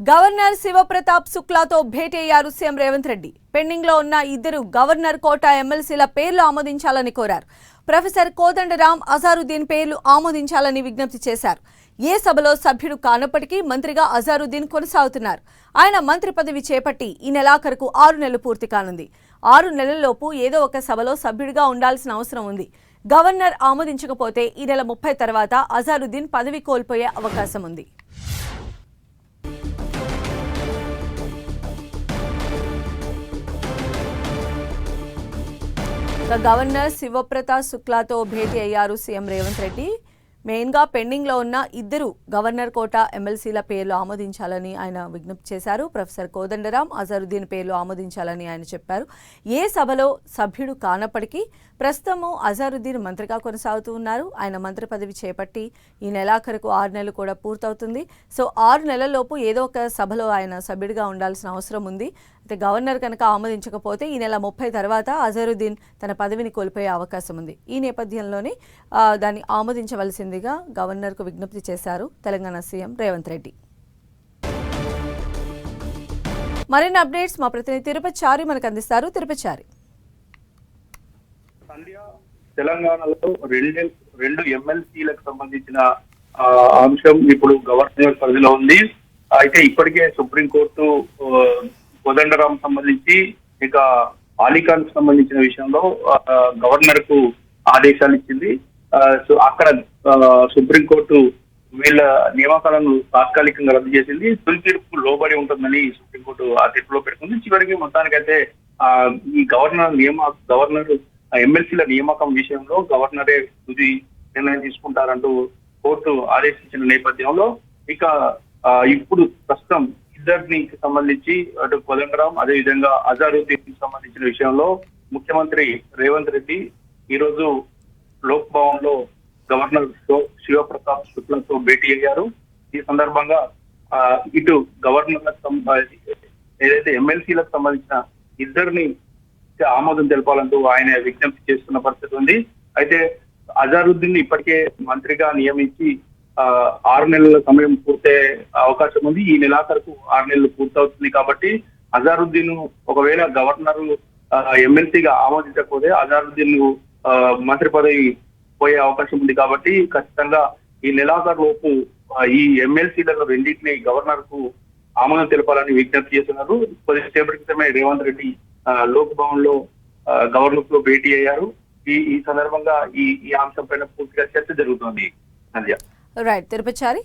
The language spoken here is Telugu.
గవర్నర్ శివప్రతాప్ శుక్లాతో భేటీ అయ్యారు సీఎం రేవంత్ రెడ్డి. పెండింగ్ లో ఉన్న ఇద్దరు గవర్నర్ కోటా ఎమ్మెల్సీల పేర్లు ఆమోదించాలని కోరారు. ప్రొఫెసర్ కోదండరాం, అజారుద్దీన్ పేర్లు ఆమోదించాలని విజ్ఞప్తి చేశారు. ఏ సభలో సభ్యుడు కానప్పటికీ మంత్రిగా అజారుద్దీన్ కొనసాగుతున్నారు. ఆయన మంత్రి పదవి చేపట్టి ఈ నెలాఖరుకు 6 నెలలు పూర్తి కానుంది. 6 నెలల్లోపు ఏదో ఒక సభలో సభ్యుడిగా ఉండాల్సిన అవసరం ఉంది. గవర్నర్ ఆమోదించకపోతే ఈ నెల 30 తర్వాత అజారుద్దీన్ పదవి కోల్పోయే అవకాశం ఉంది. గవర్నర్ శివప్రతాప్ శుక్లాతో భేటీ అయ్యారు సీఎం రేవంత్ రెడ్డి. మెయిన్గా పెండింగ్లో ఉన్న ఇద్దరు గవర్నర్ కోటా ఎమ్మెల్సీల పేర్లు ఆమోదించాలని ఆయన విజ్ఞప్తి చేశారు. ప్రొఫెసర్ కోదండరాం, అజారుద్దీన్ పేర్లు ఆమోదించాలని ఆయన చెప్పారు. ఏ సభలో సభ్యుడు కానప్పటికీ ప్రస్తుతము అజారుద్దీన్ మంత్రిగా కొనసాగుతూ ఉన్నారు. ఆయన మంత్రి పదవి చేపట్టి ఈ నెలాఖరుకు 6 నెలలు కూడా పూర్తవుతుంది. సో 6 నెలల్లోపు ఏదో ఒక సభలో ఆయన సభ్యుడిగా ఉండాల్సిన అవసరం ఉంది. అయితే గవర్నర్ కనుక ఆమోదించకపోతే ఈ నెల 30 తర్వాత అజారుద్దీన్ తన పదవిని కోల్పోయే అవకాశం ఉంది. ఈ నేపథ్యంలోనే దాన్ని ఆమోదించవలసిందిగా గవర్నర్కు విజ్ఞప్తి చేశారు తెలంగాణ సీఎం రేవంత్ రెడ్డి. మరిన్ని అప్డేట్స్ మా ప్రతినిధి తిరుపతి చారి మనకు అందిస్తారు. తిరుపతి చారి, తెలంగాణలో రెండు ఎమ్మెల్సీలకు సంబంధించిన అంశం ఇప్పుడు గవర్నర్ పరిధిలో ఉంది. అయితే ఇప్పటికే సుప్రీంకోర్టు కోదండరాం సంబంధించి ఇక అలీఖాన్ సంబంధించిన విషయంలో గవర్నర్ కు ఆదేశాలు ఇచ్చింది. సో అక్కడ సుప్రీంకోర్టు వీళ్ళ నియామకాలను తాత్కాలికంగా రద్దు చేసింది. తొలి తీర్పు లోబడి ఉంటుందని సుప్రీంకోర్టు ఆ తీర్పులో పెడుతుంది. చివరికి మొత్తానికైతే ఈ గవర్నర్ ఎమ్మెల్సీల నియామకం విషయంలో గవర్నరే తుది నిర్ణయం తీసుకుంటారంటూ కోర్టు ఆదేశించిన నేపథ్యంలో ఇక ఇప్పుడు ప్రస్తుతం ఇద్దరిని సంబంధించి అటు కోదండరాం అదేవిధంగా అజారుద్దీన్ సంబంధించిన విషయంలో ముఖ్యమంత్రి రేవంత్ రెడ్డి ఈరోజు లోక్ భవన్ లో గవర్నర్ శివప్రతాప్ శుక్లాతో భేటీ అయ్యారు. ఈ సందర్భంగా ఇటు గవర్నర్లకు ఏదైతే ఎమ్మెల్సీలకు సంబంధించిన ఇద్దరిని ఆమోదం తెలపాలంటూ ఆయన విజ్ఞప్తి చేస్తున్న పరిస్థితి ఉంది. అయితే అజారుద్దీన్ ఇప్పటికే మంత్రిగా నియమించి 6 నెలల సమయం పూర్తయ్యే అవకాశం ఉంది. ఈ నెలాఖరుకు 6 నెలలు పూర్తవుతుంది కాబట్టి అజారుద్దీన్ ఒకవేళ గవర్నర్ ఎమ్మెల్సీగా ఆమోదించకపోతే అజారుద్దీన్ మంత్రి పదవి పోయే అవకాశం ఉంది. కాబట్టి ఖచ్చితంగా ఈ నెలాఖరు లోపు ఈ ఎమ్మెల్సీలను రెండింటినీ గవర్నర్ కు ఆమోదం తెలపాలని విజ్ఞప్తి చేస్తున్నారు. కొద్దిసేపటి క్రితమే రేవంత్ రెడ్డి లోక్ భవన్ లో గవర్నర్ తో భేటీ అయ్యారు. ఈ సందర్భంగా ఈ అంశం పైన పూర్తిగా చర్చ జరుగుతోంది. రైట్ తిరుపతి చారి.